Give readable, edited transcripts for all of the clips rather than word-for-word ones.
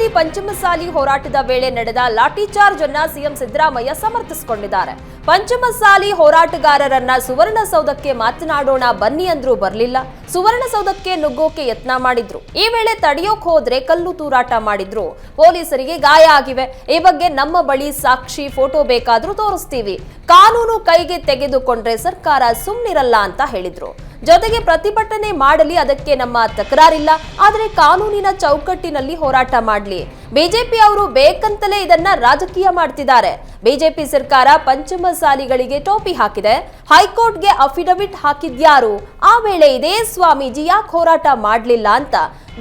ಮಂಡ್ಯದಲ್ಲಿ ಪಂಚಮಸಾಲಿ ಹೋರಾಟದ ವೇಳೆ ನಡೆದ ಲಾಠಿ ಚಾರ್ಜ್ ಅನ್ನ ಸಿಎಂ ಸಿದ್ದರಾಮಯ್ಯ ಸಮರ್ಥಿಸಿಕೊಂಡಿದ್ದಾರೆ. ಪಂಚಮಸಾಲಿ ಹೋರಾಟಗಾರರನ್ನ ಸುವರ್ಣಸೌಧಕ್ಕೆ ಮಾತನಾಡೋಣ ಬನ್ನಿ ಅಂದ್ರೂ ಬರ್ಲಿಲ್ಲ. ಸುವರ್ಣಸೌಧಕ್ಕೆ ನುಗ್ಗೋಕೆ ಯತ್ನ ಮಾಡಿದ್ರು. ಈ ವೇಳೆ ತಡೆಯೋಕ್ ಹೋದ್ರೆ ಕಲ್ಲು ತೂರಾಟ ಮಾಡಿದ್ರು. ಪೊಲೀಸರಿಗೆ ಗಾಯ ಆಗಿವೆ. ಈ ಬಗ್ಗೆ ನಮ್ಮ ಬಳಿ ಸಾಕ್ಷಿ ಫೋಟೋ ಬೇಕಾದ್ರೂ ತೋರಿಸ್ತೀವಿ. ಕಾನೂನು ಕೈಗೆ ತೆಗೆದುಕೊಂಡ್ರೆ ಸರ್ಕಾರ ಸುಮ್ನಿರಲ್ಲ ಅಂತ ಹೇಳಿದ್ರು. ಜೊತೆಗೆ ಪ್ರತಿಭಟನೆ ಮಾಡಲಿ, ಅದಕ್ಕೆ ನಮ್ಮ ತಕರಾರಿಲ್ಲ, ಆದರೆ ಕಾನೂನಿನ ಚೌಕಟ್ಟಿನಲ್ಲಿ ಹೋರಾಟ ಮಾಡಲಿ. ಬಿಜೆಪಿ ಅವರು ಬೇಕಂತಲೇ ಇದನ್ನ ರಾಜಕೀಯ ಮಾಡ್ತಿದ್ದಾರೆ. ಬಿಜೆಪಿ ಸರ್ಕಾರ ಪಂಚಮಸಾಲಿಗಳಿಗೆ ಟೋಪಿ ಹಾಕಿದೆ. ಹೈಕೋರ್ಟ್ಗೆ ಅಫಿಡವಿಟ್ ಹಾಕಿದ್ಯಾರು? ಆ ವೇಳೆ ಇದೇ ಸ್ವಾಮೀಜಿ ಯಾಕೆ ಹೋರಾಟ ಮಾಡಲಿಲ್ಲ ಅಂತ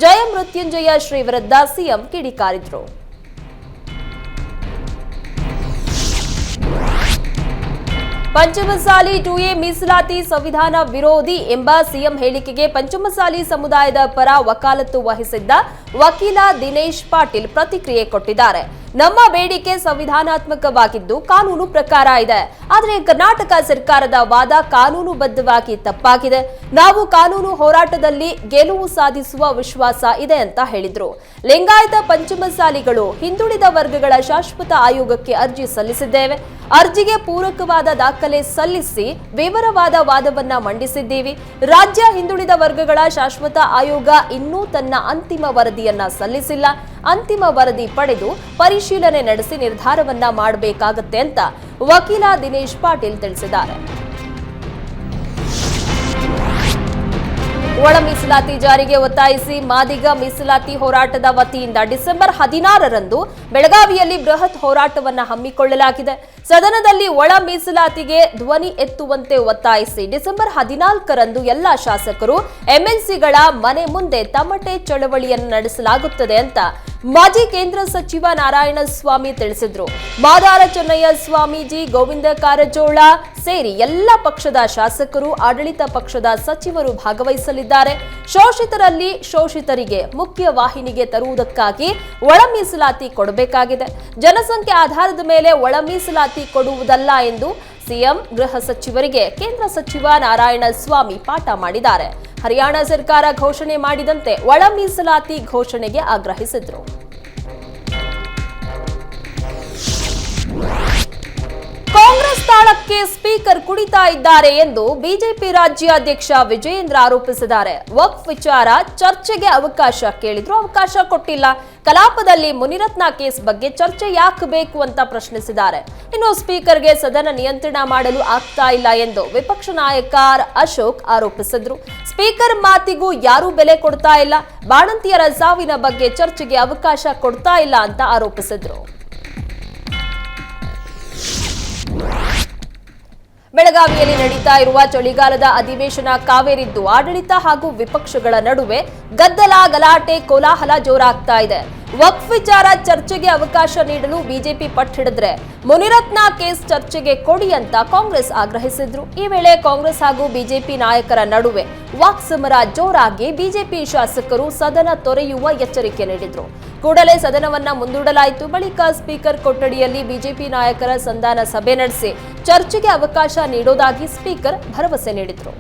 ಜಯಮೃತ್ಯುಂಜಯ ಶ್ರೀ ವಿರುದ್ಧ ಸಿಎಂ ಕಿಡಿಕಾರಿದ್ರು. ಪಂಚಮಸಾಲಿ 2A ಮೀಸಲಾತಿ ಸಂವಿಧಾನ ವಿರೋಧಿ ಎಂಬ ಸಿಎಂ ಹೇಳಿಕೆಗೆ ಪಂಚಮಸಾಲಿ ಸಮುದಾಯದ ಪರ ವಕಾಲತ್ತು ವಹಿಸಿದ್ದ ವಕೀಲ ದಿನೇಶ್ ಪಾಟೀಲ್ ಪ್ರತಿಕ್ರಿಯೆ ಕೊಟ್ಟಿದ್ದಾರೆ. ನಮ್ಮ ಬೇಡಿಕೆ ಸಂವಿಧಾನಾತ್ಮಕವಾಗಿದ್ದು ಕಾನೂನು ಪ್ರಕಾರ ಇದೆ. ಆದರೆ ಕರ್ನಾಟಕ ಸರ್ಕಾರದ ವಾದ ಕಾನೂನುಬದ್ಧವಾಗಿ ತಪ್ಪಾಗಿದೆ. ನಾವು ಕಾನೂನು ಹೋರಾಟದಲ್ಲಿ ಗೆಲುವು ಸಾಧಿಸುವ ವಿಶ್ವಾಸ ಇದೆ ಅಂತ ಹೇಳಿದ್ರು. ಲಿಂಗಾಯತ ಪಂಚಮಸಾಲಿಗಳು ಹಿಂದುಳಿದ ವರ್ಗಗಳ ಶಾಶ್ವತ ಆಯೋಗಕ್ಕೆ ಅರ್ಜಿ ಸಲ್ಲಿಸಿದ್ದೇವೆ. ಅರ್ಜಿಗೆ ಪೂರಕವಾದ ದಾಖಲೆ ಸಲ್ಲಿಸಿ ವಿವರವಾದ ವಾದವನ್ನ ಮಂಡಿಸಿದ್ದೀವಿ. ರಾಜ್ಯ ಹಿಂದುಳಿದ ವರ್ಗಗಳ ಶಾಶ್ವತ ಆಯೋಗ ಇನ್ನೂ ತನ್ನ ಅಂತಿಮ ವರದಿಯನ್ನ ಸಲ್ಲಿಸಿಲ್ಲ. ಅಂತಿಮ ವರದಿ ಪಡೆದು ಪರಿಶೀಲನೆ ನಡೆಸಿ ನಿರ್ಧಾರವನ್ನ ಮಾಡಬೇಕಾಗುತ್ತೆ ಅಂತ ವಕೀಲ ದಿನೇಶ್ ಪಾಟೀಲ್ ತಿಳಿಸಿದ್ದಾರೆ. ಒಳ ಮೀಸಲಾತಿ ಜಾರಿಗೆ ಒತ್ತಾಯಿಸಿ ಮಾದಿಗ ಮೀಸಲಾತಿ ಹೋರಾಟದ ವತಿಯಿಂದ ಡಿಸೆಂಬರ್ 16ರಂದು ಬೆಳಗಾವಿಯಲ್ಲಿ ಬೃಹತ್ ಹೋರಾಟವನ್ನು ಹಮ್ಮಿಕೊಳ್ಳಲಾಗಿದೆ. ಸದನದಲ್ಲಿ ಒಳ ಮೀಸಲಾತಿಗೆ ಧ್ವನಿ ಎತ್ತುವಂತೆ ಒತ್ತಾಯಿಸಿ ಡಿಸೆಂಬರ್ 14ರಂದು ಎಲ್ಲ ಶಾಸಕರು ಎಂಎಲ್ಸಿಗಳ ಮನೆ ಮುಂದೆ ತಮಟೆ ಚಳವಳಿಯನ್ನು ನಡೆಸಲಾಗುತ್ತದೆ ಅಂತ ಮಾಜಿ ಕೇಂದ್ರ ಸಚಿವ ನಾರಾಯಣಸ್ವಾಮಿ ತಿಳಿಸಿದ್ರು. ಮಾದಾರ ಚೆನ್ನಯ್ಯ ಸ್ವಾಮೀಜಿ, ಗೋವಿಂದ ಕಾರಜೋಳ ಸೇರಿ ಎಲ್ಲ ಪಕ್ಷದ ಶಾಸಕರು, ಆಡಳಿತ ಪಕ್ಷದ ಸಚಿವರು ಭಾಗವಹಿಸಲಿದ್ದಾರೆ. ಶೋಷಿತರಲ್ಲಿ ಶೋಷಿತರಿಗೆ ಮುಖ್ಯ ವಾಹಿನಿಗೆ ತರುವುದಕ್ಕಾಗಿ ಒಳ ಮೀಸಲಾತಿ ಕೊಡಬೇಕಾಗಿದೆ. ಜನಸಂಖ್ಯೆ ಆಧಾರದ ಮೇಲೆ ಒಳ ಮೀಸಲಾತಿ ಕೊಡುವುದಲ್ಲ ಎಂದು ಸಿಎಂ ಗೃಹ ಸಚಿವರಿಗೆ ಕೇಂದ್ರ ಸಚಿವ ನಾರಾಯಣಸ್ವಾಮಿ ಪಾಠ ಮಾಡಿದ್ದಾರೆ. ಹರಿಯಾಣ ಸರ್ಕಾರ ಘೋಷಣೆ ಮಾಡಿದಂತೆ ಒಳ ಮೀಸಲಾತಿ ಘೋಷಣೆಗೆ ಆಗ್ರಹಿಸಿದರು. ಕಾಂಗ್ರೆಸ್ ತಾಳಕ್ಕೆ ಸ್ಪೀಕರ್ ಕುಡಿತಾ ಇದ್ದಾರೆ ಎಂದು ಬಿಜೆಪಿ ರಾಜ್ಯಾಧ್ಯಕ್ಷ ವಿಜಯೇಂದ್ರ ಆರೋಪಿಸಿದ್ದಾರೆ. ವಕ್ಫ್ ವಿಚಾರ ಚರ್ಚೆಗೆ ಅವಕಾಶ ಕೇಳಿದ್ರು, ಅವಕಾಶ ಕೊಟ್ಟಿಲ್ಲ. ಕಲಾಪದಲ್ಲಿ ಮುನಿರತ್ನ ಕೇಸ್ ಬಗ್ಗೆ ಚರ್ಚೆ ಯಾಕೆ ಬೇಕು ಅಂತ ಪ್ರಶ್ನಿಸಿದ್ದಾರೆ. ಇನ್ನು ಸ್ಪೀಕರ್ಗೆ ಸದನ ನಿಯಂತ್ರಣ ಮಾಡಲು ಆಗ್ತಾ ಇಲ್ಲ ಎಂದು ವಿಪಕ್ಷ ನಾಯಕ ಅಶೋಕ್ ಆರೋಪಿಸಿದ್ರು. ಸ್ಪೀಕರ್ ಮಾತಿಗೂ ಯಾರೂ ಬೆಲೆ ಕೊಡ್ತಾ ಇಲ್ಲ, ಬಾಣಂತಿಯರ ಸಾವಿನ ಬಗ್ಗೆ ಚರ್ಚೆಗೆ ಅವಕಾಶ ಕೊಡ್ತಾ ಇಲ್ಲ ಅಂತ ಆರೋಪಿಸಿದ್ರು. ಬೆಳಗಾವಿಯಲ್ಲಿ ನಡೀತಾ ಇರುವ ಚಳಿಗಾಲದ ಅಧಿವೇಶನ ಕಾವೇರಿದ್ದು ಆಡಳಿತ ಹಾಗೂ ವಿಪಕ್ಷಗಳ ನಡುವೆ ಗದ್ದಲ, ಗಲಾಟೆ, ಕೋಲಾಹಲ ಜೋರಾಗ್ತಾ ಇದೆ. ವಕ್ಫ್ ವಿಚಾರ ಚರ್ಚೆಗೆ ಅವಕಾಶ ನೀಡಲು ಬಿಜೆಪಿ ಪಟ್ಟು ಹಿಡಿದ್ರೆ ಮುನಿರತ್ನ ಕೇಸ್ ಚರ್ಚೆಗೆ ಕೊಡಿ ಅಂತ ಕಾಂಗ್ರೆಸ್ ಆಗ್ರಹಿಸಿದ್ರು. ಈ ವೇಳೆ ಕಾಂಗ್ರೆಸ್ ಹಾಗೂ ಬಿಜೆಪಿ ನಾಯಕರ ನಡುವೆ ವಾಕ್ಸಮರ ಜೋರಾಗಿ ಬಿಜೆಪಿ ಶಾಸಕರು ಸದನ ತೊರೆಯುವ ಎಚ್ಚರಿಕೆ ನೀಡಿದ್ರು. ಕೂಡಲೇ ಸದನವನ್ನ ಮುಂದೂಡಲಾಯಿತು. ಬಳಿಕ ಸ್ಪೀಕರ್ ಕೊಠಡಿಯಲ್ಲಿ ಬಿಜೆಪಿ ನಾಯಕರ ಸಂಧಾನ ಸಭೆ ನಡೆಸಿ ಚರ್ಚೆಗೆ ಅವಕಾಶ ನೀಡೋದಾಗಿ ಸ್ಪೀಕರ್ ಭರವಸೆ ನೀಡಿದ್ರು.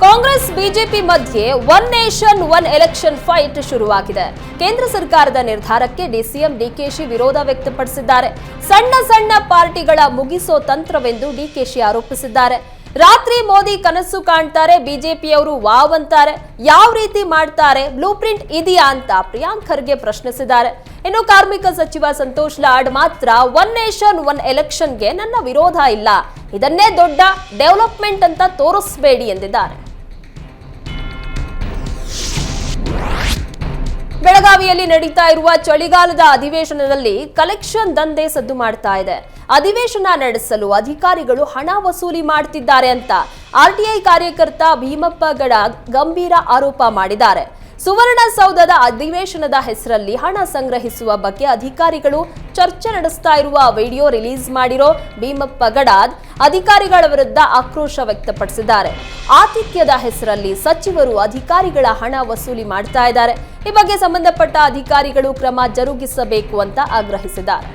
ಕಾಂಗ್ರೆಸ್ ಬಿಜೆಪಿ ಮಧ್ಯೆ one nation one election fight ಶುರುವಾಗಿದೆ. ಕೇಂದ್ರ ಸರ್ಕಾರದ ನಿರ್ಧಾರಕ್ಕೆ ಡಿಸಿಎಂ ಡಿಕೆಶಿ ವಿರೋಧ ವ್ಯಕ್ತಪಡಿಸಿದ್ದಾರೆ. ಸಣ್ಣ ಸಣ್ಣ ಪಾರ್ಟಿಗಳ ಮುಗಿಸೋ ತಂತ್ರವೆಂದು ಡಿಕೆಶಿ ಆರೋಪಿಸಿದ್ದಾರೆ. ರಾತ್ರಿ ಮೋದಿ ಕನಸು ಕಾಣ್ತಾರೆ, ಬಿಜೆಪಿಯವರು ವಾವ್ ಅಂತಾರೆ. ಯಾವ ರೀತಿ ಮಾಡ್ತಾರೆ, ಬ್ಲೂ ಪ್ರಿಂಟ್ ಇದೆಯಾ ಅಂತ ಪ್ರಿಯಾಂಕ್ ಖರ್ಗೆ ಪ್ರಶ್ನಿಸಿದ್ದಾರೆ. ಇನ್ನು ಕಾರ್ಮಿಕ ಸಚಿವ ಸಂತೋಷ್ ಲಾಡ್ ಮಾತ್ರ ಒನ್ ನೇಷನ್ ಒನ್ ಎಲೆಕ್ಷನ್ಗೆ ನನ್ನ ವಿರೋಧ ಇಲ್ಲ, ಇದನ್ನೇ ದೊಡ್ಡ ಡೆವಲಪ್ಮೆಂಟ್ ಅಂತ ತೋರಿಸಬೇಡಿ ಎಂದಿದ್ದಾರೆ. ಬೆಳಗಾವಿಯಲ್ಲಿ ನಡೀತಾ ಇರುವ ಚಳಿಗಾಲದ ಅಧಿವೇಶನದಲ್ಲಿ ಕಲೆಕ್ಷನ್ ದಂಧೆ ಸದ್ದು ಮಾಡ್ತಾ ಇದೆ. ಅಧಿವೇಶನ ನಡೆಸಲು ಅಧಿಕಾರಿಗಳು ಹಣ ವಸೂಲಿ ಮಾಡ್ತಿದ್ದಾರೆ ಅಂತ ಆರ್ಟಿಐ ಕಾರ್ಯಕರ್ತ ಭೀಮಪ್ಪ ಗಡ ಗಂಭೀರ ಆರೋಪ ಮಾಡಿದ್ದಾರೆ. ಸುವರ್ಣಸೌಧದ ಅಧಿವೇಶನದ ಹೆಸರಲ್ಲಿ ಹಣ ಸಂಗ್ರಹಿಸುವ ಬಗ್ಗೆ ಅಧಿಕಾರಿಗಳು ಚರ್ಚೆ ನಡೆಸ್ತಾ ಇರುವ ವಿಡಿಯೋ ರಿಲೀಸ್ ಮಾಡಿರೋ ಭೀಮಪ್ಪ ಗಡಾದ್ ಅಧಿಕಾರಿಗಳ ವಿರುದ್ಧ ಆಕ್ರೋಶ ವ್ಯಕ್ತಪಡಿಸಿದ್ದಾರೆ. ಆತಿಥ್ಯದ ಹೆಸರಲ್ಲಿ ಸಚಿವರು ಅಧಿಕಾರಿಗಳ ಹಣ ವಸೂಲಿ ಮಾಡ್ತಾ ಇದ್ದಾರೆ. ಈ ಬಗ್ಗೆ ಸಂಬಂಧಪಟ್ಟ ಅಧಿಕಾರಿಗಳು ಕ್ರಮ ಜರುಗಿಸಬೇಕು ಅಂತ ಆಗ್ರಹಿಸಿದ್ದಾರೆ.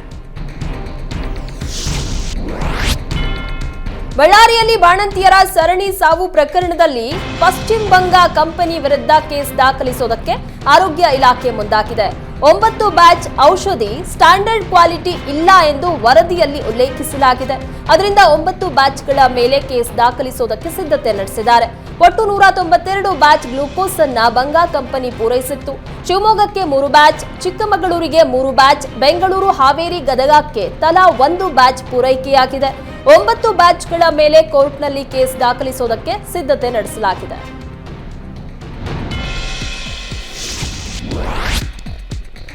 ಬಳ್ಳಾರಿಯಲ್ಲಿ ಬಾಣಂತಿಯರ ಸರಣಿ ಸಾವು ಪ್ರಕರಣದಲ್ಲಿ ಪಶ್ಚಿಮ ಬಂಗ ಕಂಪನಿ ವಿರುದ್ಧ ಕೇಸ್ ದಾಖಲಿಸುವುದಕ್ಕೆ ಆರೋಗ್ಯ ಇಲಾಖೆ ಮುಂದಾಗಿದೆ. 9 ಬ್ಯಾಚ್ ಔಷಧಿ ಸ್ಟ್ಯಾಂಡರ್ಡ್ ಕ್ವಾಲಿಟಿ ಇಲ್ಲ ಎಂದು ವರದಿಯಲ್ಲಿ ಉಲ್ಲೇಖಿಸಲಾಗಿದೆ. ಅದರಿಂದ 9 ಬ್ಯಾಚ್ಗಳ ಮೇಲೆ ಕೇಸ್ ದಾಖಲಿಸುವುದಕ್ಕೆ ಸಿದ್ಧತೆ ನಡೆಸಿದ್ದಾರೆ. ಒಟ್ಟು 192 ಬ್ಯಾಚ್ ಗ್ಲೂಕೋಸ್ ಅನ್ನ ಬಂಗಾ ಕಂಪನಿ ಪೂರೈಸಿತ್ತು. ಶಿವಮೊಗ್ಗಕ್ಕೆ 3 ಬ್ಯಾಚ್, ಚಿಕ್ಕಮಗಳೂರಿಗೆ 3 ಬ್ಯಾಚ್, ಬೆಂಗಳೂರು, ಹಾವೇರಿ, ಗದಗಕ್ಕೆ ತಲಾ 1 ಬ್ಯಾಚ್ ಪೂರೈಕೆಯಾಗಿದೆ. 9 ಬ್ಯಾಚ್ಗಳ ಮೇಲೆ ಕೋರ್ಟ್ನಲ್ಲಿ ಕೇಸ್ ದಾಖಲಿಸುವುದಕ್ಕೆ ಸಿದ್ಧತೆ ನಡೆಸಲಾಗಿದೆ.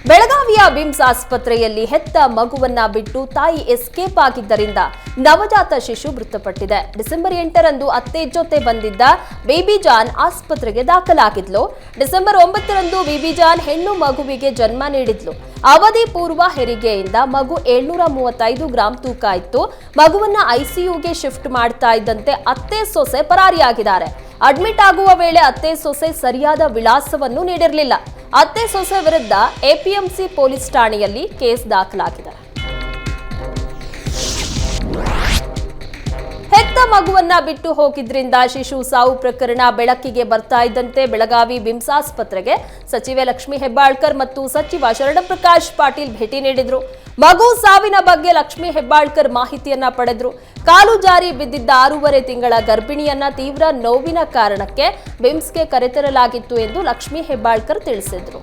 ಬೆಳಗಾವಿಯ ಬಿಮ್ಸ್ ಆಸ್ಪತ್ರೆಯಲ್ಲಿ ಹೆತ್ತ ಮಗುವನ್ನ ಬಿಟ್ಟು ತಾಯಿ ಎಸ್ಕೇಪ್ ಆಗಿದ್ದರಿಂದ ನವಜಾತ ಶಿಶು ಮೃತಪಟ್ಟಿದೆ. ಡಿಸೆಂಬರ್ 8ರಂದು ಅತ್ತೆ ಜೊತೆ ಬಂದಿದ್ದ ಬೇಬಿ ಜಾನ್ ಆಸ್ಪತ್ರೆಗೆ ದಾಖಲಾಗಿದ್ಲು. ಡಿಸೆಂಬರ್ 9ರಂದು ಬೇಬಿ ಜಾನ್ ಹೆಣ್ಣು ಮಗುವಿಗೆ ಜನ್ಮ ನೀಡಿದ್ಲು. ಅವಧಿ ಪೂರ್ವ ಹೆರಿಗೆಯಿಂದ ಮಗು 735 ಗ್ರಾಂ ತೂಕ ಇತ್ತು. ಮಗುವನ್ನ ಐಸಿಯುಗೆ ಶಿಫ್ಟ್ ಮಾಡ್ತಾ ಇದ್ದಂತೆ ಅತ್ತೆ ಸೊಸೆ ಪರಾರಿಯಾಗಿದ್ದಾರೆ. ಅಡ್ಮಿಟ್ ಆಗುವ ವೇಳೆ ಅತ್ತೆ ಸೊಸೆ ಸರಿಯಾದ ವಿಳಾಸವನ್ನು ನೀಡಿರಲಿಲ್ಲ. ಅತ್ತೆ ಸೊಸೆ ವಿರುದ್ಧ ಎಪಿಎಂಸಿ ಪೊಲೀಸ್ ಠಾಣೆಯಲ್ಲಿ ಕೇಸ್ ದಾಖಲಾಗಿದೆ. ಹೆತ್ತ ಮಗುವನ್ನ ಬಿಟ್ಟು ಹೋಗಿದ್ರಿಂದ ಶಿಶು ಸಾವು ಪ್ರಕರಣ ಬೆಳಕಿಗೆ ಬರ್ತಾ ಇದ್ದಂತೆ ಬೆಳಗಾವಿ ಬಿಮ್ಸ್ ಆಸ್ಪತ್ರೆಗೆ ಸಚಿವೆ ಲಕ್ಷ್ಮೀ ಹೆಬ್ಬಾಳ್ಕರ್ ಮತ್ತು ಸಚಿವ ಶರಣಪ್ರಕಾಶ್ ಪಾಟೀಲ್ ಭೇಟಿ ನೀಡಿದ್ರು. ಮಗು ಸಾವಿನ ಬಗ್ಗೆ ಲಕ್ಷ್ಮೀ ಹೆಬ್ಬಾಳ್ಕರ್ ಮಾಹಿತಿಯನ್ನ ಪಡೆದ್ರು. ಕಾಲು ಜಾರಿ ಬಿದ್ದಿದ್ದ 6.5 ತಿಂಗಳ ಗರ್ಭಿಣಿಯನ್ನ ತೀವ್ರ ನೋವಿನ ಕಾರಣಕ್ಕೆ ಬಿಮ್ಸ್ಗೆ ಕರೆತರಲಾಗಿತ್ತು ಎಂದು ಲಕ್ಷ್ಮೀ ಹೆಬ್ಬಾಳ್ಕರ್ ತಿಳಿಸಿದ್ರು.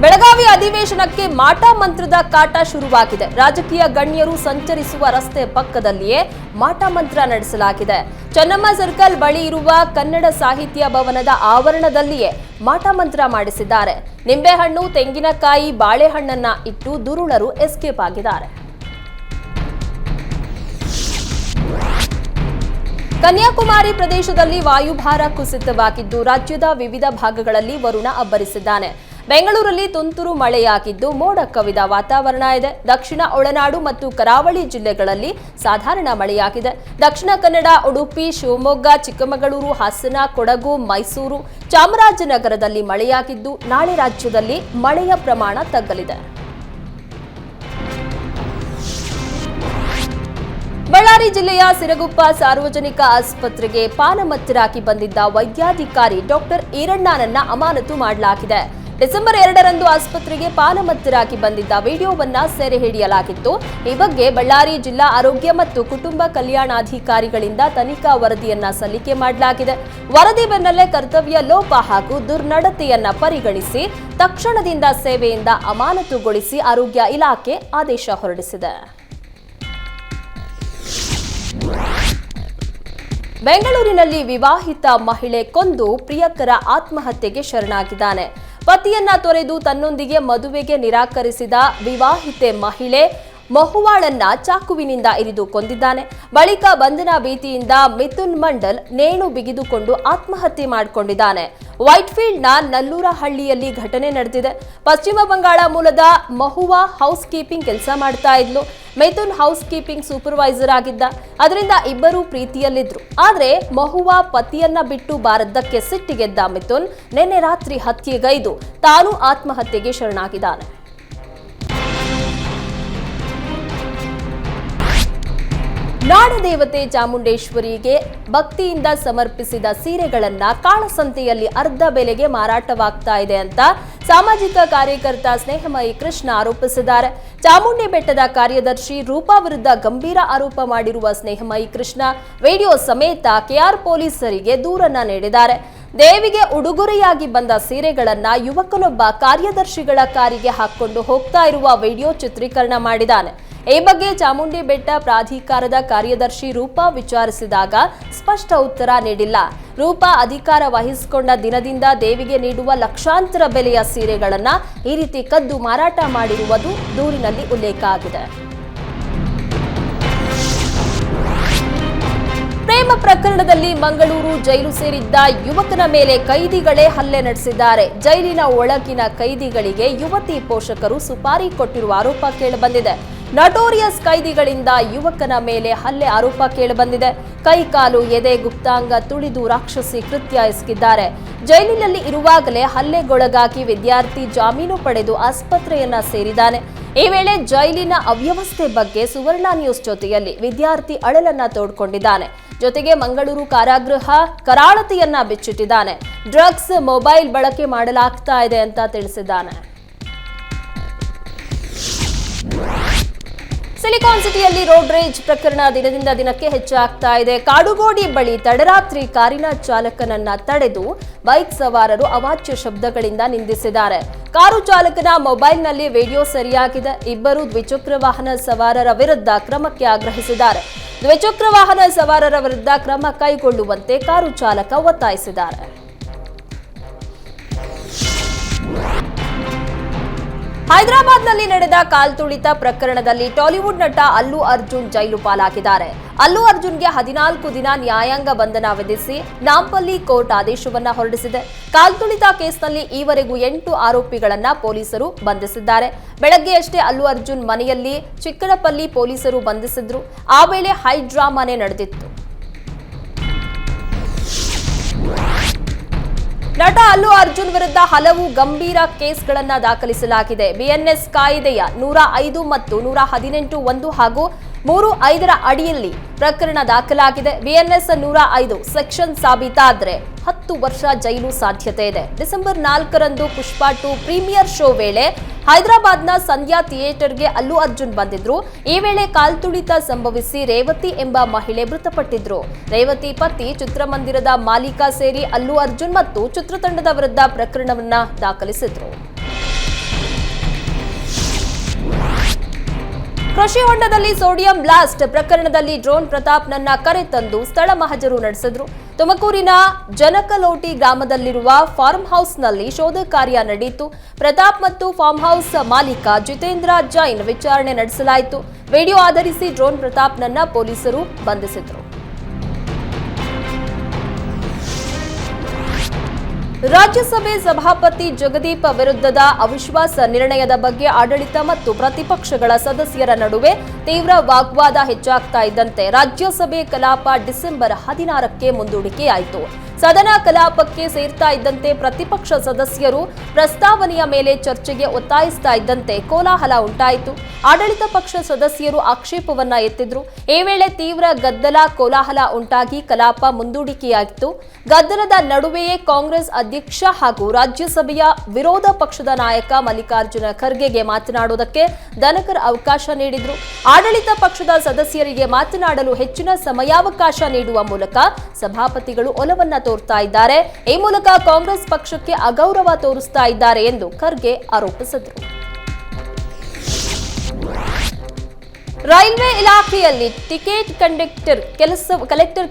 ಬೆಳಗಾವಿ ಅಧಿವೇಶನಕ್ಕೆ ಮಾಟ ಮಂತ್ರದ ಕಾಟ ಶುರುವಾಗಿದೆ. ರಾಜಕೀಯ ಗಣ್ಯರು ಸಂಚರಿಸುವ ರಸ್ತೆ ಪಕ್ಕದಲ್ಲಿಯೇ ಮಾಟ ಮಂತ್ರ ನಡೆಸಲಾಗಿದೆ. ಚೆನ್ನಮ್ಮ ಸರ್ಕಲ್ ಬಳಿ ಇರುವ ಕನ್ನಡ ಸಾಹಿತ್ಯ ಭವನದ ಆವರಣದಲ್ಲಿಯೇ ಮಾಟ ಮಂತ್ರ ಮಾಡಿಸಿದ್ದಾರೆ. ನಿಂಬೆಹಣ್ಣು, ತೆಂಗಿನಕಾಯಿ, ಬಾಳೆಹಣ್ಣನ್ನ ಇಟ್ಟು ದುರುಳರು ಎಸ್ಕೇಪ್ ಆಗಿದ್ದಾರೆ. ಕನ್ಯಾಕುಮಾರಿ ಪ್ರದೇಶದಲ್ಲಿ ವಾಯುಭಾರ ಕುಸಿತವಾಗಿದ್ದು ರಾಜ್ಯದ ವಿವಿಧ ಭಾಗಗಳಲ್ಲಿ ವರುಣ ಅಬ್ಬರಿಸಿದ್ದಾನೆ. ಬೆಂಗಳೂರಲ್ಲಿ ತುಂತುರು ಮಳೆಯಾಗಿದ್ದು ಮೋಡ ಕವಿದ ವಾತಾವರಣ ಇದೆ. ದಕ್ಷಿಣ ಒಳನಾಡು ಮತ್ತು ಕರಾವಳಿ ಜಿಲ್ಲೆಗಳಲ್ಲಿ ಸಾಧಾರಣ ಮಳೆಯಾಗಿದೆ. ದಕ್ಷಿಣ ಕನ್ನಡ, ಉಡುಪಿ, ಶಿವಮೊಗ್ಗ, ಚಿಕ್ಕಮಗಳೂರು, ಹಾಸನ, ಕೊಡಗು, ಮೈಸೂರು, ಚಾಮರಾಜನಗರದಲ್ಲಿ ಮಳೆಯಾಗಿದ್ದು ನಾಳೆ ರಾಜ್ಯದಲ್ಲಿ ಮಳೆಯ ಪ್ರಮಾಣ ತಗ್ಗಲಿದೆ. ಬಳ್ಳಾರಿ ಜಿಲ್ಲೆಯ ಸಿರಗುಪ್ಪ ಸಾರ್ವಜನಿಕ ಆಸ್ಪತ್ರೆಗೆ ಪಾನಮತ್ತರಾಗಿ ಬಂದಿದ್ದ ವೈದ್ಯಾಧಿಕಾರಿ ಡಾಕ್ಟರ್ ಈರಣ್ಣನನ್ನ ಅಮಾನತು ಮಾಡಲಾಗಿದೆ. ಡಿಸೆಂಬರ್ 2ರಂದು ಆಸ್ಪತ್ರೆಗೆ ಪಾನಮತ್ತರಾಗಿ ಬಂದಿದ್ದ ವಿಡಿಯೋವನ್ನ ಸೆರೆ ಹಿಡಿಯಲಾಗಿತ್ತು. ಈ ಬಗ್ಗೆ ಬಳ್ಳಾರಿ ಜಿಲ್ಲಾ ಆರೋಗ್ಯ ಮತ್ತು ಕುಟುಂಬ ಕಲ್ಯಾಣಾಧಿಕಾರಿಗಳಿಂದ ತನಿಖಾ ವರದಿಯನ್ನ ಸಲ್ಲಿಕೆ ಮಾಡಲಾಗಿದೆ. ವರದಿ ಬೆನ್ನಲ್ಲೇ ಕರ್ತವ್ಯ ಲೋಪ ಹಾಗೂ ದುರ್ನಡತೆಯನ್ನ ಪರಿಗಣಿಸಿ ತಕ್ಷಣದಿಂದ ಸೇವೆಯಿಂದ ಅಮಾನತುಗೊಳಿಸಿ ಆರೋಗ್ಯ ಇಲಾಖೆ ಆದೇಶ ಹೊರಡಿಸಿದೆ. ಬೆಂಗಳೂರಿನಲ್ಲಿ ವಿವಾಹಿತ ಮಹಿಳೆ ಕೊಂದು ಪ್ರಿಯಕರ ಆತ್ಮಹತ್ಯೆಗೆ ಶರಣಾಗಿದ್ದಾನೆ. ಪತಿಯನ್ನ ತೊರೆದು ತನ್ನೊಂದಿಗೆ ಮದುವೆಗೆ ನಿರಾಕರಿಸಿದ ವಿವಾಹಿತೆ ಮಹಿಳೆ ಮಹುವಾಳನ್ನ ಚಾಕುವಿನಿಂದ ಇರಿದು ಕೊಂದಿದ್ದಾನೆ. ಬಳಿಕ ಬಂಧನ ಭೀತಿಯಿಂದ ಮಿಥುನ್ ಮಂಡಲ್ ನೇಣು ಬಿಗಿದುಕೊಂಡು ಆತ್ಮಹತ್ಯೆ ಮಾಡಿಕೊಂಡಿದ್ದಾನೆ. ವೈಟ್ಫೀಲ್ಡ್ನ ನಲ್ಲೂರಹಳ್ಳಿಯಲ್ಲಿ ಘಟನೆ ನಡೆದಿದೆ. ಪಶ್ಚಿಮ ಬಂಗಾಳ ಮೂಲದ ಮಹುವಾ ಹೌಸ್ ಕೀಪಿಂಗ್ ಕೆಲಸ ಮಾಡ್ತಾ ಇದ್ಲು. ಮಿಥುನ್ ಹೌಸ್ ಕೀಪಿಂಗ್ ಸೂಪರ್ವೈಸರ್ ಆಗಿದ್ದ. ಅದರಿಂದ ಇಬ್ಬರು ಪ್ರೀತಿಯಲ್ಲಿದ್ರು. ಆದ್ರೆ ಮಹುವಾ ಪತಿಯನ್ನ ಬಿಟ್ಟು ಬಾರದ್ದಕ್ಕೆ ಸಿಟ್ಟಿಗೆದ್ದ ಮಿಥುನ್ ನಿನ್ನೆ ರಾತ್ರಿ ಹತ್ಯೆಗೈದು ತಾನು ಆತ್ಮಹತ್ಯೆಗೆ ಶರಣಾಗಿದ್ದಾನೆ. ನಾಡದೇವತೆ ಚಾಮುಂಡೇಶ್ವರಿಗೆ ಭಕ್ತಿಯಿಂದ ಸಮರ್ಪಿಸಿದ ಸೀರೆಗಳನ್ನ ಕಾಳಸಂತೆಯಲ್ಲಿ ಅರ್ಧ ಬೆಲೆಗೆ ಮಾರಾಟವಾಗ್ತಾ ಇದೆ ಅಂತ ಸಾಮಾಜಿಕ ಕಾರ್ಯಕರ್ತ ಸ್ನೇಹಮಯಿ ಕೃಷ್ಣ ಆರೋಪಿಸಿದ್ದಾರೆ. ಚಾಮುಂಡಿ ಬೆಟ್ಟದ ಕಾರ್ಯದರ್ಶಿ ರೂಪಾ ವಿರುದ್ಧ ಗಂಭೀರ ಆರೋಪ ಮಾಡಿರುವ ಸ್ನೇಹಮಯಿ ಕೃಷ್ಣ ವಿಡಿಯೋ ಸಮೇತ ಕೆಆರ್ ಪೊಲೀಸರಿಗೆ ದೂರನ್ನ ನೀಡಿದ್ದಾರೆ. ದೇವಿಗೆ ಉಡುಗೊರೆಯಾಗಿ ಬಂದ ಸೀರೆಗಳನ್ನ ಯುವಕನೊಬ್ಬ ಕಾರ್ಯದರ್ಶಿಗಳ ಕಾರಿಗೆ ಹಾಕೊಂಡು ಹೋಗ್ತಾ ಇರುವ ವಿಡಿಯೋ ಚಿತ್ರೀಕರಣ ಮಾಡಿದ್ದಾನೆ. ಈ ಬಗ್ಗೆ ಚಾಮುಂಡಿ ಬೆಟ್ಟ ಪ್ರಾಧಿಕಾರದ ಕಾರ್ಯದರ್ಶಿ ರೂಪಾ ವಿಚಾರಿಸಿದಾಗ ಸ್ಪಷ್ಟ ಉತ್ತರ ನೀಡಿಲ್ಲ. ರೂಪಾ ಅಧಿಕಾರ ವಹಿಸಿಕೊಂಡ ದಿನದಿಂದ ದೇವಿಗೆ ನೀಡುವ ಲಕ್ಷಾಂತರ ಬೆಲೆಯ ಸೀರೆಗಳನ್ನ ಈ ರೀತಿ ಕದ್ದು ಮಾರಾಟ ಮಾಡಿರುವುದು ದೂರಿನಲ್ಲಿ ಉಲ್ಲೇಖ ಆಗಿದೆ. ಪ್ರೇಮ ಪ್ರಕರಣದಲ್ಲಿ ಮಂಗಳೂರು ಜೈಲು ಸೇರಿದ್ದ ಯುವಕನ ಮೇಲೆ ಕೈದಿಗಳೇ ಹಲ್ಲೆ ನಡೆಸಿದ್ದಾರೆ. ಜೈಲಿನ ಒಳಗಿನ ಕೈದಿಗಳಿಗೆ ಯುವತಿ ಪೋಷಕರು ಸುಪಾರಿ ಕೊಟ್ಟಿರುವ ಆರೋಪ ಕೇಳಿಬಂದಿದೆ. ನಟೋರಿಯಸ್ ಕೈದಿಗಳಿಂದ ಯುವಕನ ಮೇಲೆ ಹಲ್ಲೆ ಆರೋಪ ಕೇಳಿಬಂದಿದೆ. ಕೈಕಾಲು, ಎದೆ, ಗುಪ್ತಾಂಗ ತುಳಿದು ರಾಕ್ಷಸಿ ಕೃತ್ಯ ಎಸಗಿದ್ದಾರೆ. ಜೈಲಿನಲ್ಲಿ ಇರುವಾಗಲೇ ಹಲ್ಲೆಗೊಳಗಾಗಿ ವಿದ್ಯಾರ್ಥಿ ಜಾಮೀನು ಪಡೆದು ಆಸ್ಪತ್ರೆಯನ್ನ ಸೇರಿದ್ದಾನೆ. ಈ ವೇಳೆ ಜೈಲಿನ ಅವ್ಯವಸ್ಥೆ ಬಗ್ಗೆ ಸುವರ್ಣ ನ್ಯೂಸ್ ಜೊತೆಯಲ್ಲಿ ವಿದ್ಯಾರ್ಥಿ ಅಳಲನ್ನ ತೋಡ್ಕೊಂಡಿದ್ದಾನೆ. ಜೊತೆಗೆ ಮಂಗಳೂರು ಕಾರಾಗೃಹ ಕರಾಳತೆಯನ್ನ ಬಿಚ್ಚಿಟ್ಟಿದ್ದಾನೆ. ಡ್ರಗ್ಸ್, ಮೊಬೈಲ್ ಬಳಕೆ ಮಾಡಲಾಗ್ತಾ ಇದೆ ಅಂತ ತಿಳಿಸಿದ್ದಾನೆ. ಸಿಲಿಕಾನ್ ಸಿಟಿಯಲ್ಲಿ ರೋಡ್ ರೇಜ್ ಪ್ರಕರಣ ದಿನದಿಂದ ದಿನಕ್ಕೆ ಹೆಚ್ಚಾಗ್ತಾ ಇದೆ. ಕಾಡುಗೋಡಿ ಬಳಿ ತಡರಾತ್ರಿ ಕಾರಿನ ಚಾಲಕನನ್ನ ತಡೆದು ಬೈಕ್ ಸವಾರರು ಅವಾಚ್ಯ ಶಬ್ದಗಳಿಂದ ನಿಂದಿಸಿದ್ದಾರೆ. ಕಾರು ಚಾಲಕನ ಮೊಬೈಲ್ನಲ್ಲಿ ವಿಡಿಯೋ ಸೆರೆಯಾಗಿದೆ. ಇಬ್ಬರು ದ್ವಿಚಕ್ರ ವಾಹನ ಸವಾರರ ವಿರುದ್ಧ ಕ್ರಮಕ್ಕೆ ಆಗ್ರಹಿಸಿದ್ದಾರೆ. ದ್ವಿಚಕ್ರ ವಾಹನ ಸವಾರರ ವಿರುದ್ಧ ಕ್ರಮ ಕೈಗೊಳ್ಳುವಂತೆ ಕಾರು ಚಾಲಕ ಒತ್ತಾಯಿಸಿದ್ದಾರೆ. ಹೈದರಾಬಾದ್ನಲ್ಲಿ ನಡೆದ ಕಾಲ್ತುಳಿತ ಪ್ರಕರಣದಲ್ಲಿ ಟಾಲಿವುಡ್ ನಟ ಅಲ್ಲು ಅರ್ಜುನ್ ಜೈಲು ಪಾಲಾಗಿದ್ದಾರೆ. ಅಲ್ಲು ಅರ್ಜುನ್ಗೆ 14 ದಿನ ನ್ಯಾಯಾಂಗ ಬಂಧನ ವಿಧಿಸಿ ನಾಂಪಲ್ಲಿ ಕೋರ್ಟ್ ಆದೇಶವನ್ನ ಹೊರಡಿಸಿದೆ. ಕಾಲ್ತುಳಿತ ಕೇಸ್ನಲ್ಲಿ ಈವರೆಗೂ 8 ಆರೋಪಿಗಳನ್ನ ಪೊಲೀಸರು ಬಂಧಿಸಿದ್ದಾರೆ. ಬೆಳಗ್ಗೆಯಷ್ಟೇ ಅಲ್ಲು ಅರ್ಜುನ್ ಮನೆಯಲ್ಲಿ ಚಿಕ್ಕಡಪಲ್ಲಿ ಪೊಲೀಸರು ಬಂಧಿಸಿದ್ರು. ಆ ವೇಳೆ ಹೈ ಡ್ರಾಮಾನೇ ನಡೆದಿತ್ತು. ನಟ ಅಲ್ಲು ಅರ್ಜುನ್ ವಿರುದ್ಧ ಹಲವು ಗಂಭೀರ ಕೇಸ್ಗಳನ್ನ ದಾಖಲಿಸಲಾಗಿದೆ. ಬಿಎನ್ಎಸ್ ಕಾಯ್ದೆಯ 105 ಮತ್ತು 118(1) ಹಾಗೂ 3(5) ಅಡಿಯಲ್ಲಿ ಪ್ರಕರಣ ದಾಖಲಾಗಿದೆ. ಬಿಎನ್ಎಸ್ 105 ಸೆಕ್ಷನ್ ಸಾಬೀತಾದ್ರೆ 10 ವರ್ಷ ಜೈಲು ಸಾಧ್ಯತೆ ಇದೆ. ಡಿಸೆಂಬರ್ 4ರಂದು ಪುಷ್ಪ 2 ಪ್ರೀಮಿಯರ್ ಶೋ ವೇಳೆ ಹೈದರಾಬಾದ್ನ ಸಂಧ್ಯಾ ಥಿಯೇಟರ್ಗೆ ಅಲ್ಲು ಅರ್ಜುನ್ ಬಂದಿದ್ರು. ಈ ವೇಳೆ ಕಾಲ್ತುಳಿತ ಸಂಭವಿಸಿ ರೇವತಿ ಎಂಬ ಮಹಿಳೆ ಮೃತಪಟ್ಟಿದ್ರು. ರೇವತಿ ಪತಿ ಚಿತ್ರಮಂದಿರದ ಮಾಲೀಕ ಸೇರಿ ಅಲ್ಲು ಅರ್ಜುನ್ ಮತ್ತು ಚಿತ್ರತಂಡದ ವಿರುದ್ಧ ಪ್ರಕರಣವನ್ನ ದಾಖಲಿಸಿದ್ರು. ಕೃಷಿ ಹೊಂಡದಲ್ಲಿ ಸೋಡಿಯಂ ಬ್ಲಾಸ್ಟ್ ಪ್ರಕರಣದಲ್ಲಿ ಡ್ರೋನ್ ಪ್ರತಾಪ್ನನ್ನ ಕರೆತಂದು ಸ್ಥಳ ಮಹಜರು ನಡೆಸಿದ್ರು. ತುಮಕೂರಿನ ಜನಕಲೋಟಿ ಗ್ರಾಮದಲ್ಲಿರುವ ಫಾರ್ಮ್ ಹೌಸ್ನಲ್ಲಿ ಶೋಧ ಕಾರ್ಯ ನಡೆಯಿತು. ಪ್ರತಾಪ್ ಮತ್ತು ಫಾರ್ಮ್ ಹೌಸ್ ಮಾಲೀಕ ಜಿತೇಂದ್ರ ಜೈನ್ ವಿಚಾರಣೆ ನಡೆಸಲಾಯಿತು. ವಿಡಿಯೋ ಆಧರಿಸಿ ಡ್ರೋನ್ ಪ್ರತಾಪ್ನನ್ನ ಪೊಲೀಸರು ಬಂಧಿಸಿದ್ರು. ರಾಜ್ಯಸಭೆ ಸಭಾಪತಿ ಜಗದೀಪ್ ವಿರುದ್ಧದ ಅವಿಶ್ವಾಸ ನಿರ್ಣಯದ ಬಗ್ಗೆ ಆಡಳಿತ ಮತ್ತು ಪ್ರತಿಪಕ್ಷಗಳ ಸದಸ್ಯರ ನಡುವೆ ತೀವ್ರ ವಾಗ್ವಾದ ಹೆಚ್ಚಾಗ್ತಾ ಇದ್ದಂತೆ ರಾಜ್ಯಸಭೆ ಕಲಾಪ ಡಿಸೆಂಬರ್ 16ಕ್ಕೆ ಮುಂದೂಡಿಕೆಯಾಯಿತು. ಸದನ ಕಲಾಪಕ್ಕೆ ಸೇರ್ತಾ ಇದ್ದಂತೆ ಪ್ರತಿಪಕ್ಷ ಸದಸ್ಯರು ಪ್ರಸ್ತಾವನೆಯ ಮೇಲೆ ಚರ್ಚೆಗೆ ಒತ್ತಾಯಿಸ್ತಾ ಇದ್ದಂತೆ ಕೋಲಾಹಲ ಉಂಟಾಯಿತು. ಆಡಳಿತ ಪಕ್ಷ ಸದಸ್ಯರು ಆಕ್ಷೇಪವನ್ನ ಎತ್ತಿದ್ರು. ಈ ವೇಳೆ ತೀವ್ರ ಗದ್ದಲ, ಕೋಲಾಹಲ ಉಂಟಾಗಿ ಕಲಾಪ ಮುಂದೂಡಿಕೆಯಾಗಿತ್ತು. ಗದ್ದಲದ ನಡುವೆಯೇ ಕಾಂಗ್ರೆಸ್ ಅಧ್ಯಕ್ಷ ಹಾಗೂ ರಾಜ್ಯಸಭೆಯ ವಿರೋಧ ಪಕ್ಷದ ನಾಯಕ ಮಲ್ಲಿಕಾರ್ಜುನ ಖರ್ಗೆಗೆ ಮಾತನಾಡುವುದಕ್ಕೆ ಧನಕರ್ ಅವಕಾಶ ನೀಡಿದ್ರು. ಆಡಳಿತ ಪಕ್ಷದ ಸದಸ್ಯರಿಗೆ ಮಾತನಾಡಲು ಹೆಚ್ಚಿನ ಸಮಯಾವಕಾಶ ನೀಡುವ ಮೂಲಕ ಸಭಾಪತಿಗಳು ಒಲವನ್ನ ತೋರ್ತಾ ಇದ್ದಾರೆ. ಈ ಮೂಲಕ ಕಾಂಗ್ರೆಸ್ ಪಕ್ಷಕ್ಕೆ ಅಗೌರವ ತೋರಿಸ್ತಾ ಇದ್ದಾರೆ ಎಂದು ಖರ್ಗೆ ಆರೋಪಿಸಿದರು. ರೈಲ್ವೆ ಇಲಾಖೆಯಲ್ಲಿ ಟಿಕೆಟ್ ಕಲೆಕ್ಟರ್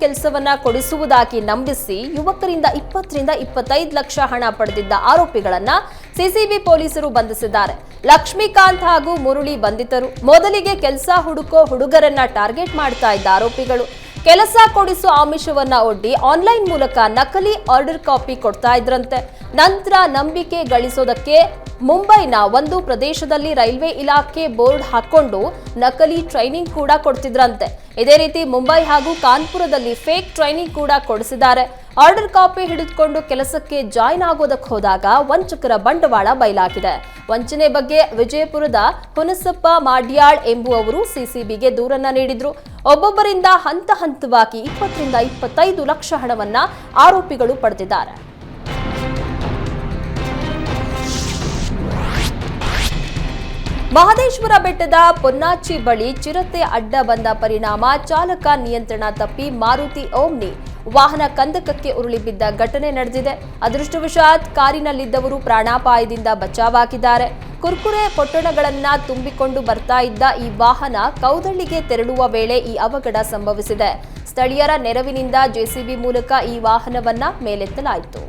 ಕೆಲಸವನ್ನ ಕೊಡಿಸುವುದಾಗಿ ನಂಬಿಸಿ ಯುವಕರಿಂದ 20 ರಿಂದ 25 ಲಕ್ಷ ಹಣ ಪಡೆದಿದ್ದ ಆರೋಪಿಗಳನ್ನ ಸಿಸಿಬಿ ಪೊಲೀಸರು ಬಂಧಿಸಿದ್ದಾರೆ. ಲಕ್ಷ್ಮೀಕಾಂತ್ ಹಾಗೂ ಮುರಳಿ ಬಂಧಿತರು. ಮೊದಲಿಗೆ ಕೆಲಸ ಹುಡುಕೋ ಹುಡುಗರನ್ನ ಟಾರ್ಗೆಟ್ ಮಾಡ್ತಾ ಇದ್ದ ಆರೋಪಿಗಳು ಕೆಲಸ ಕೊಡಿಸೋ ಆಮಿಷವನ್ನ ಒಡ್ಡಿ ಆನ್ಲೈನ್ ಮೂಲಕ ನಕಲಿ ಆರ್ಡರ್ ಕಾಪಿ ಕೊಡ್ತಾ ಇದ್ರಂತೆ. ನಂತರ ನಂಬಿಕೆ ಗಳಿಸೋದಕ್ಕೆ ಮುಂಬೈನ ಒಂದು ಪ್ರದೇಶದಲ್ಲಿ ರೈಲ್ವೆ ಇಲಾಖೆ ಬೋರ್ಡ್ ಹಾಕೊಂಡು ನಕಲಿ ಟ್ರೈನಿಂಗ್ ಕೂಡ ಕೊಡ್ತಿದ್ರಂತೆ. ಇದೇ ರೀತಿ ಮುಂಬೈ ಹಾಗೂ ಕಾನ್ಪುರದಲ್ಲಿ ಫೇಕ್ ಟ್ರೈನಿಂಗ್ ಕೂಡ ಕೊಡಿಸಿದ್ದಾರೆ. ಆರ್ಡರ್ ಕಾಪಿ ಹಿಡಿದುಕೊಂಡು ಕೆಲಸಕ್ಕೆ ಜಾಯಿನ್ ಆಗೋದಕ್ಕೆ ಹೋದಾಗ ವಂಚಕರ ಬಂಡವಾಳ ಬಯಲಾಗಿದೆ. ವಂಚನೆ ಬಗ್ಗೆ ವಿಜಯಪುರದ ಹುನಸಪ್ಪ ಮಾಡ್ಯಾಳ್ ಎಂಬುವವರು ಸಿಸಿಬಿಗೆ ದೂರನ್ನ ನೀಡಿದ್ರು. ಒಬ್ಬೊಬ್ಬರಿಂದ ಹಂತ ಹಂತವಾಗಿ 20 ರಿಂದ 25 ಲಕ್ಷ ಹಣವನ್ನ ಆರೋಪಿಗಳು ಪಡೆದಿದ್ದಾರೆ. ಮಹದೇಶ್ವರ ಬೆಟ್ಟದ ಪೊನ್ನಾಚಿ ಬಳಿ ಚಿರತೆ ಅಡ್ಡ ಬಂದ ಪರಿಣಾಮ ಚಾಲಕ ನಿಯಂತ್ರಣ ತಪ್ಪಿ ಮಾರುತಿ ಓಮ್ನಿ ವಾಹನ ಕಂದಕಕ್ಕೆ ಉರುಳಿ ಬಿದ್ದ ಘಟನೆ ನಡೆದಿದೆ. ಅದೃಷ್ಟವಶಾತ್ ಕಾರಿನಲ್ಲಿದ್ದವರು ಪ್ರಾಣಾಪಾಯದಿಂದ ಬಚಾವಾಗಿದ್ದಾರೆ. ಕುರ್ಕುರೆ ಪೊಟ್ಟಣಗಳನ್ನ ತುಂಬಿಕೊಂಡು ಬರ್ತಾ ಇದ್ದ ಈ ವಾಹನ ಕೌದಳ್ಳಿಗೆ ತೆರಳುವ ವೇಳೆ ಈ ಅವಘಡ ಸಂಭವಿಸಿದೆ. ಸ್ಥಳೀಯರ ನೆರವಿನಿಂದ ಜೆಸಿಬಿ ಮೂಲಕ ಈ ವಾಹನವನ್ನ ಮೇಲೆತ್ತಲಾಯಿತು.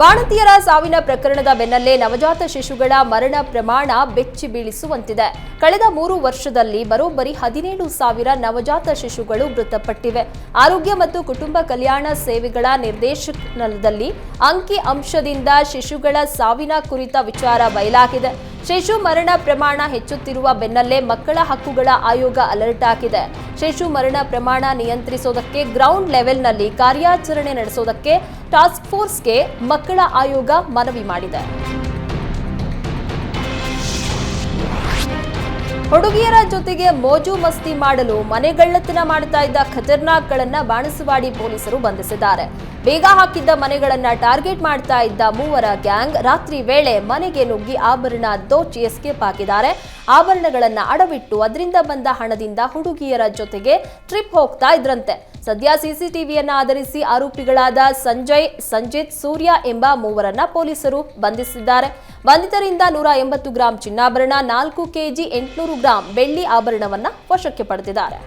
ಬಾಣಂತಿಯರ ಸಾವಿನ ಪ್ರಕರಣದ ಬೆನ್ನಲ್ಲೇ ನವಜಾತ ಶಿಶುಗಳ ಮರಣ ಪ್ರಮಾಣ ಬೆಚ್ಚಿ ಬೀಳಿಸುವಂತಿದೆ. ಕಳೆದ 3 ವರ್ಷದಲ್ಲಿ ಬರೋಬ್ಬರಿ 17,000 ನವಜಾತ ಶಿಶುಗಳು ಮೃತಪಟ್ಟಿವೆ. ಆರೋಗ್ಯ ಮತ್ತು ಕುಟುಂಬ ಕಲ್ಯಾಣ ಸೇವೆಗಳ ನಿರ್ದೇಶನದಲ್ಲಿ ಅಂಕಿ ಅಂಶದಿಂದ ಶಿಶುಗಳ ಸಾವಿನ ಕುರಿತ ವಿಚಾರ ಬಯಲಾಗಿದೆ. ಶಿಶು ಮರಣ ಪ್ರಮಾಣ ಹೆಚ್ಚುತ್ತಿರುವ ಬೆನ್ನಲ್ಲೇ ಮಕ್ಕಳ ಹಕ್ಕುಗಳ ಆಯೋಗ ಅಲರ್ಟ್ ಆಗಿದೆ. ಶಿಶು ಮರಣ ಪ್ರಮಾಣ ನಿಯಂತ್ರಿಸೋದಕ್ಕೆ ಗ್ರೌಂಡ್ ಲೆವೆಲ್ನಲ್ಲಿ ಕಾರ್ಯಾಚರಣೆ ನಡೆಸೋದಕ್ಕೆ ಟಾಸ್ಕ್ ಫೋರ್ಸ್ಗೆ ಮಕ್ಕಳ ಆಯೋಗ ಮನವಿ ಮಾಡಿದೆ. ಹುಡುಗಿಯರ ಜೊತೆಗೆ ಮೋಜು ಮಸ್ತಿ ಮಾಡಲು ಮನೆಗಳ್ಳತನ ಮಾಡ್ತಾ ಇದ್ದ ಖತರ್ನಾಕ್ಗಳನ್ನ ಬಾಣಸವಾಡಿ ಪೊಲೀಸರು ಬಂಧಿಸಿದ್ದಾರೆ. ಬೇಗ ಹಾಕಿದ್ದ ಮನೆಗಳನ್ನ ಟಾರ್ಗೆಟ್ ಮಾಡ್ತಾ ಇದ್ದ ಮೂವರ ಗ್ಯಾಂಗ್ ರಾತ್ರಿ ವೇಳೆ ಮನೆಗೆ ನುಗ್ಗಿ ಆಭರಣ ದೋಚಿ ಎಸ್ಕೇಪ್ ಆಗಿದ್ದಾರೆ. ಆಭರಣಗಳನ್ನ ಅಡವಿಟ್ಟು ಅದರಿಂದ ಬಂದ ಹಣದಿಂದ ಹುಡುಗಿಯರ ಜೊತೆಗೆ ಟ್ರಿಪ್ ಹೋಗ್ತಾ ಇದ್ರಂತೆ. ಸದ್ಯ ಸಿಸಿಟಿವಿಯನ್ನ ಆಧರಿಸಿ ಆರೋಪಿಗಳಾದ ಸಂಜಯ್, ಸಂಜಿತ್, ಸೂರ್ಯ ಎಂಬ ಮೂವರನ್ನ ಪೊಲೀಸರು ಬಂಧಿಸಿದ್ದಾರೆ. ಬಂಧಿತರಿಂದ 180 ಗ್ರಾಂ ಚಿನ್ನಾಭರಣ, 4 ಕೆಜಿ 800 ಗ್ರಾಂ ಬೆಳ್ಳಿ ಆಭರಣವನ್ನ ವಶಕ್ಕೆ ಪಡೆದಿದ್ದಾರೆ.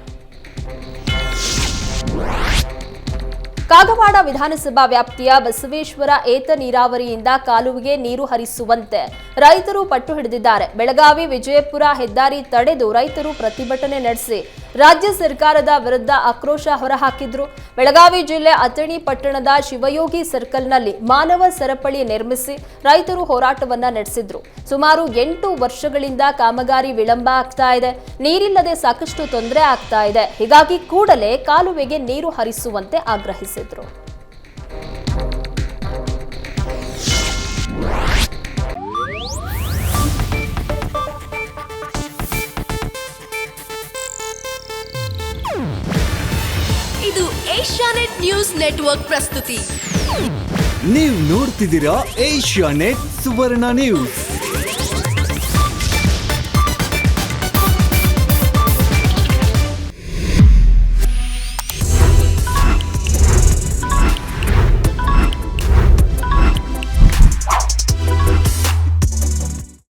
ಕಾಗವಾಡ ವಿಧಾನಸಭಾ ವ್ಯಾಪ್ತಿಯ ಬಸವೇಶ್ವರ ಏತ ನೀರಾವರಿಯಿಂದ ಕಾಲುವೆಗೆ ನೀರು ಹರಿಸುವಂತೆ ರೈತರು ಪಟ್ಟು ಹಿಡಿದಿದ್ದಾರೆ. ಬೆಳಗಾವಿ ವಿಜಯಪುರ ಹೆದ್ದಾರಿ ತಡೆದು ರೈತರು ಪ್ರತಿಭಟನೆ ನಡೆಸಿ ರಾಜ್ಯ ಸರ್ಕಾರದ ವಿರುದ್ಧ ಆಕ್ರೋಶ ಹೊರಹಾಕಿದ್ರು. ಬೆಳಗಾವಿ ಜಿಲ್ಲೆ ಅಥಣಿ ಪಟ್ಟಣದ ಶಿವಯೋಗಿ ಸರ್ಕಲ್ನಲ್ಲಿ ಮಾನವ ಸರಪಳಿ ನಿರ್ಮಿಸಿ ರೈತರು ಹೋರಾಟವನ್ನ ನಡೆಸಿದ್ರು. ಸುಮಾರು 8 ವರ್ಷಗಳಿಂದ ಕಾಮಗಾರಿ ವಿಳಂಬ ಆಗ್ತಾ ಇದೆ. ನೀರಿಲ್ಲದೆ ಸಾಕಷ್ಟು ತೊಂದರೆ ಆಗ್ತಾ ಇದೆ. ಹೀಗಾಗಿ ಕೂಡಲೇ ಕಾಲುವೆಗೆ ನೀರು ಹರಿಸುವಂತೆ ಆಗ್ರಹಿಸಿದ್ರು. ಇದು ಏಷ್ಯಾನೆಟ್ ನ್ಯೂಸ್ ನೆಟ್ವರ್ಕ್ ಪ್ರಸ್ತುತಿ. ನೀವು ನೋಡ್ತಿದ್ದೀರಾ ಏಷ್ಯಾನೆಟ್ ಸುವರ್ಣ ನ್ಯೂಸ್.